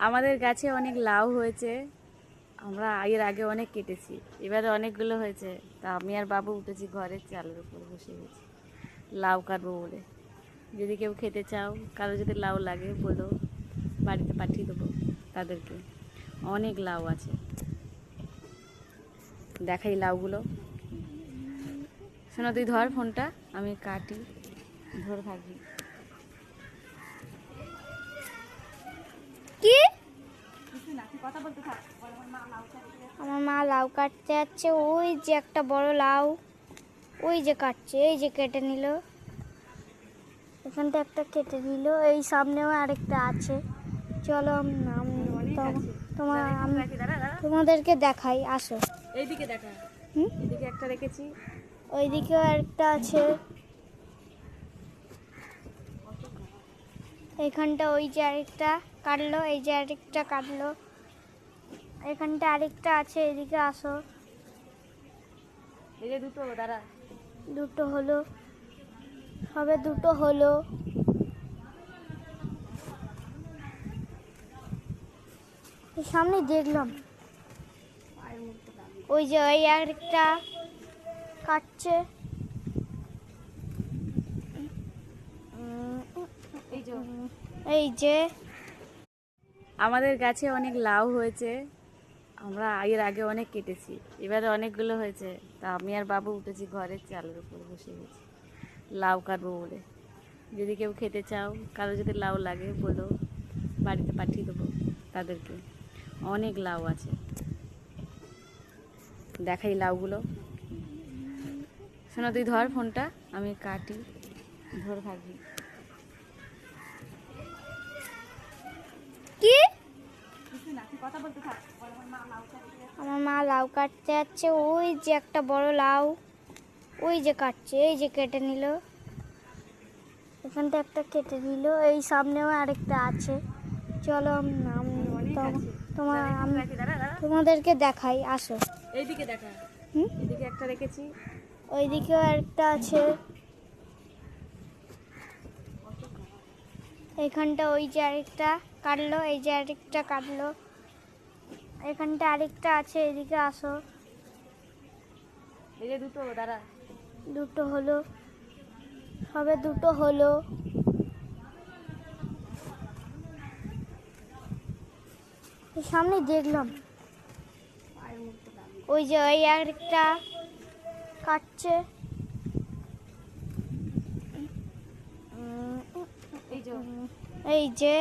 আমাদের গাছে অনেক লাউ হয়েছে। আমরা এর আগে অনেক কেটেছি, এবারে অনেকগুলো হয়েছে। তা আমি আর বাবু উঠেছি ঘরের চালের উপর বসে গেছি লাউ কাটবো বলে। যদি কেউ খেতে চাও, কারো যদি লাউ লাগে বলো, বাড়িতে পাঠিয়ে দেবো তাদেরকে। অনেক লাউ আছে, দেখাই লাউগুলো। শোনো, তুই ধর ফোনটা, আমি কাটি, ধরে থাকবি। কি কথা বলতে থাক। আমার মা লাউ কাটতে যাচ্ছে। ওই যে একটা বড় লাউ, ওই যে কাটছে, এই যে কেটে নিল। এখানটা একটা কেটে নিল, এই সামনেও আরেকটা আছে। চলো তোমাদেরকে দেখাই, আসো। এইদিকে দেখা, এদিকে একটা রেখেছি। ওইদিকেও আরেকটা আছে। এইখানটা ওই যে আরেকটা কাটলো, এই যে আরেকটা কাটলো। এখানটা আরেকটা আছে, এদিকে আসো। এই যে দুটো, দাঁড়া। দুটো হলো, সবে দুটো হলো। সামনে দেখলাম ওই যে ওই আরেকটা কাটছে। এই যে আমাদের গাছে অনেক লাউ হয়েছে। আমরা এর আগে অনেক কেটেছি, এবারে অনেকগুলো হয়েছে। তা আমি আর বাবু উঠেছি ঘরের চালের উপর বসে গেছি লাউ কাটবো বলে। যদি কেউ খেতে চাও, কারো যদি লাউ লাগে বলো, বাড়িতে পাঠিয়ে দেবো তাদেরকে। অনেক লাউ আছে, দেখাই লাউগুলো। শোনো, তুই ধর ফোনটা, আমি কাটি, ধরে থাকবি। কি কথা বলতে থাক। আমার মা লাউ কাটতে যাচ্ছে। ওই যে একটা বড় লাউ, ওই যে কাটছে, এই যে কেটে নিল। এখানটা একটা কেটে নিল, এই সামনেও আরেকটা আছে। চলো তোমাদেরকে দেখাই, আসো। এইদিকে দেখা, এদিকে একটা রেখেছি। ওইদিকেও আরেকটা আছে। এইখানটা ওই যে আরেকটা কাটলো, এই যে আরেকটা কাটলো। এখানটা আরেকটা আছে, এদিকে আসো। এই যে দুটো, দাঁড়া। দুটো হলো, সবে দুটো হলো। সামনে দেখলাম ওই যে ওই আরেকটা কাটছে। এই যে